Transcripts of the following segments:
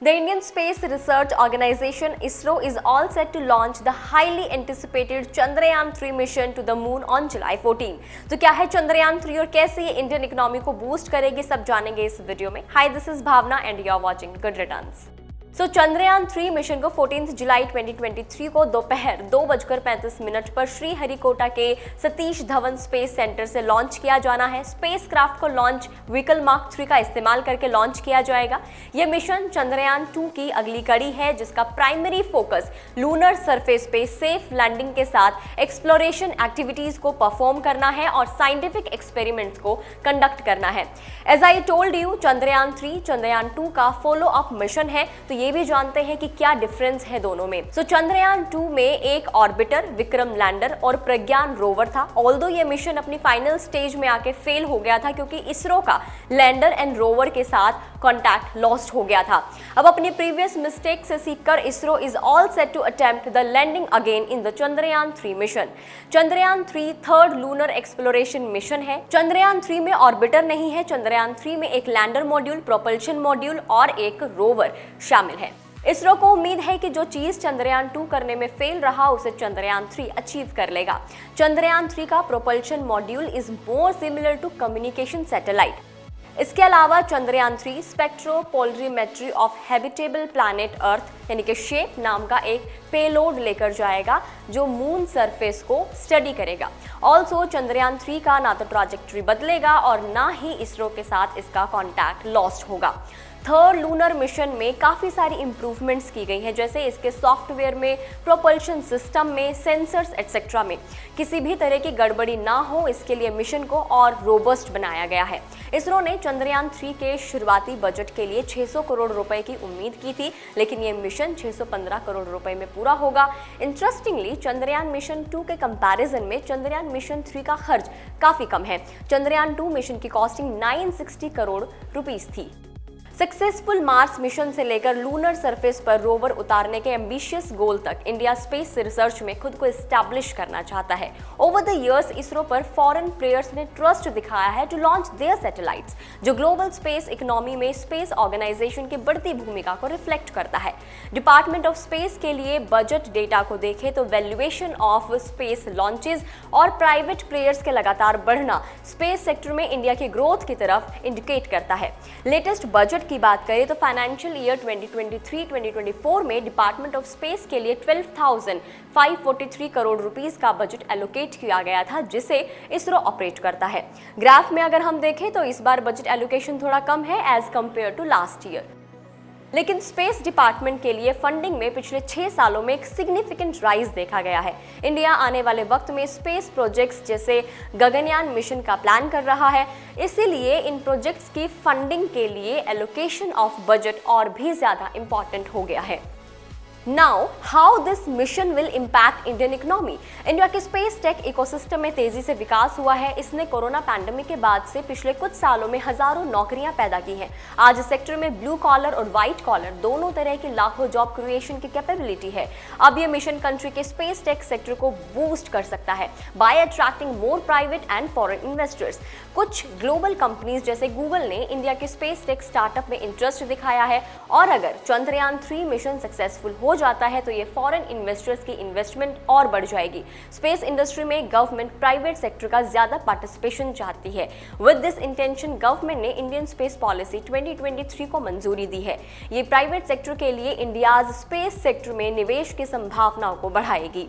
The Indian Space Research Organization ISRO is all set to launch the highly anticipated Chandrayaan-3 mission to the moon on July 14. तो क्या है Chandrayaan-3 और कैसे ये Indian economy को boost करेगी, सब जानेंगे इस वीडियो में। Hi, this is Bhavna and you are watching Good Returns. Chandrayaan-3 mission को 14 जुलाई 2023 को दोपहर 2:35 पर श्रीहरिकोटा के सतीश धवन स्पेस सेंटर से लॉन्च किया जाना है। स्पेसक्राफ्ट को लॉन्च व्हीकल मार्क 3 का इस्तेमाल करके लॉन्च किया जाएगा। यह मिशन चंद्रयान-2 की अगली कड़ी है, जिसका प्राइमरी फोकस लूनर सरफेस पे सेफ लैंडिंग के साथ एक्सप्लोरेशन एक्टिविटीज को परफॉर्म करना है और साइंटिफिक एक्सपेरिमेंट्स को कंडक्ट करना है। As I told you, Chandrayaan three Chandrayaan two का फॉलो अप मिशन है, तो ये भी जानते हैं कि क्या डिफरेंस है दोनों में। चंद्रयान-2 में एक ऑर्बिटर, विक्रम लैंडर और प्रज्ञान रोवर था। ऑल्दो ये मिशन अपनी फाइनल स्टेज में आके फेल हो गया था क्योंकि इसरो का लैंडर एंड रोवर के साथ कॉन्टैक्ट लॉस्ट हो गया था। अब अपनी प्रीवियस मिस्टेक से सीखकर ISRO is all set to attempt the landing again in the Chandrayaan three mission. Chandrayaan three third lunar exploration mission है। चंद्रयान-3 में ऑर्बिटर नहीं है। चंद्रयान-3 में एक लैंडर मॉड्यूल, प्रोपल्शन मॉड्यूल और एक रोवर शामिल है। इसरो को उम्मीद है कि जो चीज चंद्रयान-2 करने में फेल रहा उसे चंद्रयान-3 अचीव कर लेगा। चंद्रयान-3 का propulsion module is more similar to communication satellite. इसके अलावा Chandrayaan three spectropolarimetry of habitable planet earth यानी कि शेप नाम का एक पेलोड लेकर जाएगा जो मून सरफेस को स्टडी करेगा। ऑल्सो चंद्रयान-3 का ना तो ट्रैजेक्टरी बदलेगा और ना ही इसरो के साथ इसका कॉन्टैक्ट लॉस्ट होगा। थर्ड लूनर मिशन में काफ़ी सारी इंप्रूवमेंट्स की गई हैं, जैसे इसके सॉफ्टवेयर में, प्रोपल्शन सिस्टम में, सेंसर्स एटसेट्रा में। किसी भी तरह की गड़बड़ी ना हो, इसके लिए मिशन को और रोबस्ट बनाया गया है। इसरो ने चंद्रयान-3 के शुरुआती बजट के लिए 600 करोड़ रुपए की उम्मीद की थी, लेकिन ये मिशन 615 करोड़ रुपए में पूरा होगा। इंटरेस्टिंगली, चंद्रयान मिशन 2 के कंपैरिजन में चंद्रयान मिशन 3 का खर्च काफ़ी कम है। चंद्रयान-2 मिशन की कॉस्टिंग 960 करोड़ रुपीस थी। सक्सेसफुल मार्स मिशन से लेकर लूनर सरफेस पर रोवर उतारने के एम्बिशियस गोल तक इंडिया स्पेस रिसर्च में खुद को एस्टैब्लिश करना चाहता है। ओवर द इयर्स इसरो पर फॉरेन प्लेयर्स ने ट्रस्ट दिखाया है टू लॉन्च देयर सैटेलाइट्स, जो ग्लोबल स्पेस इकोनॉमी में स्पेस ऑर्गेनाइजेशन की बढ़ती भूमिका को रिफ्लेक्ट करता है। डिपार्टमेंट ऑफ स्पेस के लिए बजट डेटा को देखें तो वैल्यूएशन ऑफ स्पेस लॉन्चेस और प्राइवेट प्लेयर्स के लगातार बढ़ना स्पेस सेक्टर में इंडिया की ग्रोथ की तरफ इंडिकेट करता है। लेटेस्ट बजट की बात करें तो फाइनेंशियल ईयर 2023-2024 में डिपार्टमेंट ऑफ स्पेस के लिए 12,543 करोड़ रुपीस का बजट एलोकेट किया गया था, जिसे इसरो ऑपरेट करता है। ग्राफ में अगर हम देखें तो इस बार बजट एलोकेशन थोड़ा कम है as compare to last year, लेकिन स्पेस डिपार्टमेंट के लिए फंडिंग में पिछले 6 सालों में एक सिग्निफिकेंट राइज देखा गया है। इंडिया आने वाले वक्त में स्पेस प्रोजेक्ट्स जैसे गगनयान मिशन का प्लान कर रहा है, इसीलिए इन प्रोजेक्ट्स की फंडिंग के लिए एलोकेशन ऑफ बजट और भी ज़्यादा इंपॉर्टेंट हो गया है। Now, how this mission will impact Indian economy? India के स्पेस टेक इकोसिस्टम में तेजी से विकास हुआ है। इसने कोरोना पैंडेमिक के बाद से पिछले कुछ सालों में हजारों नौकरियां पैदा की हैं। आज इस सेक्टर में ब्लू कॉलर और व्हाइट कॉलर दोनों तरह की लाखों जॉब क्रिएशन की कैपेबिलिटी है। अब ये मिशन कंट्री के स्पेस टेक सेक्टर को बूस्ट कर सकता है by attracting more private and foreign investors. कुछ ग्लोबल कंपनीज जैसे गूगल ने इंडिया के स्पेस टेक स्टार्टअप में इंटरेस्ट दिखाया है और अगर चंद्रयान-3 मिशन सक्सेसफुल हो जाता है तो ये फॉरेन इन्वेस्टर्स की इन्वेस्टमेंट और बढ़ जाएगी। स्पेस इंडस्ट्री में गवर्नमेंट प्राइवेट सेक्टर का ज्यादा पार्टिसिपेशन चाहती है। विद दिस इंटेंशन गवर्नमेंट ने इंडियन स्पेस पॉलिसी 2023 को मंजूरी दी है। ये प्राइवेट सेक्टर के लिए इंडियाज स्पेस सेक्टर में निवेश की संभावनाओं को बढ़ाएगी।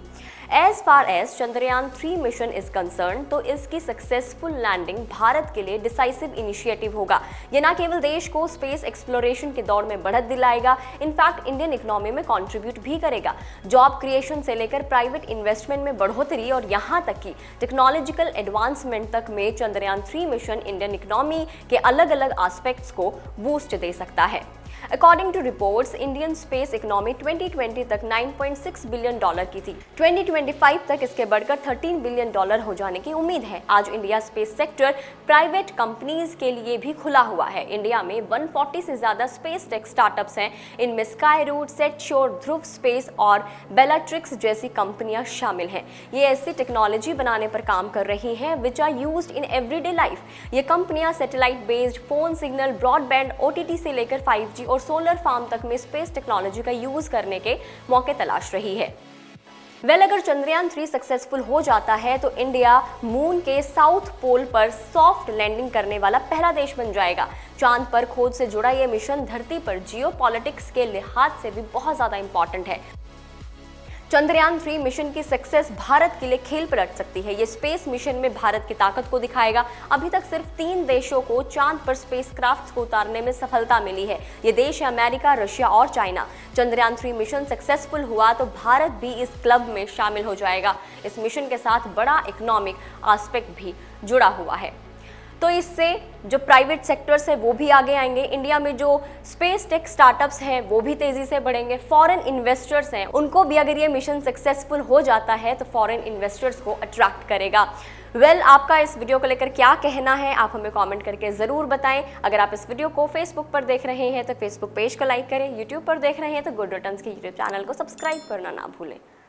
As far as Chandrayaan three mission is concern, तो इसकी सक्सेसफुल लैंडिंग भारत के लिए डिसाइसिव इनिशिएटिव होगा। ये न केवल देश को स्पेस एक्सप्लोरेशन के दौर में बढ़त दिलाएगा, इनफैक्ट इंडियन इकोनॉमी में कंट्रीब्यूट भी करेगा। जॉब क्रिएशन से लेकर प्राइवेट इन्वेस्टमेंट में बढ़ोतरी और यहाँ तक कि टेक्नोलॉजिकल एडवांसमेंट तक में चंद्रयान-3 मिशन इंडियन इकोनॉमी के अलग अलग एस्पेक्ट्स को बूस्ट दे सकता है। According to reports, Indian space economy 2020 तक $9.6 बिलियन की थी। 2025 तक इसके बढ़कर $13 बिलियन हो जाने की उम्मीद है। आज India space sector private companies के लिए भी खुला हुआ है। इंडिया में 140 से ज्यादा स्पेस टेक स्टार्टअप्स हैं। इनमें स्काईरूट, सेटश्योर, ध्रुव स्पेस और बेलाट्रिक्स जैसी कंपनियां शामिल हैं। ये ऐसी टेक्नोलॉजी बनाने पर काम कर रही हैं which are used in everyday life. ये कंपनियां satellite based phone signal, broadband, OTT से लेकर 5G और सोलर फार्म तक में स्पेस टेक्नोलॉजी का यूज करने के मौके तलाश रही है। अगर चंद्रयान 3 सक्सेसफुल हो जाता है तो इंडिया मून के साउथ पोल पर सॉफ्ट लैंडिंग करने वाला पहला देश बन जाएगा। चांद पर खोज से जुड़ा यह मिशन धरती पर जियोपॉलिटिक्स के लिहाज से भी बहुत ज्यादा इंपॉर्टेंट है। चंद्रयान 3 मिशन की सक्सेस भारत के लिए खेल पलट सकती है। ये स्पेस मिशन में भारत की ताकत को दिखाएगा। अभी तक सिर्फ 3 देशों को चांद पर स्पेसक्राफ्ट को उतारने में सफलता मिली है। ये देश है अमेरिका, रशिया और चाइना। चंद्रयान 3 मिशन सक्सेसफुल हुआ तो भारत भी इस क्लब में शामिल हो जाएगा। इस मिशन के साथ बड़ा इकोनॉमिक एस्पेक्ट भी जुड़ा हुआ है, तो इससे जो प्राइवेट सेक्टर्स है वो भी आगे आएंगे। इंडिया में जो स्पेस टेक स्टार्टअप्स हैं वो भी तेजी से बढ़ेंगे। फॉरेन इन्वेस्टर्स हैं, उनको भी अगर ये मिशन सक्सेसफुल हो जाता है तो फॉरेन इन्वेस्टर्स को अट्रैक्ट करेगा। आपका इस वीडियो को लेकर क्या कहना है, आप हमें कमेंट करके ज़रूर बताएं। अगर आप इस वीडियो को फेसबुक पर देख रहे हैं तो फेसबुक पेज को लाइक करें, यूट्यूब पर देख रहे हैं तो गुड रिटर्न्स के यूट्यूब चैनल को सब्सक्राइब करना ना भूलें।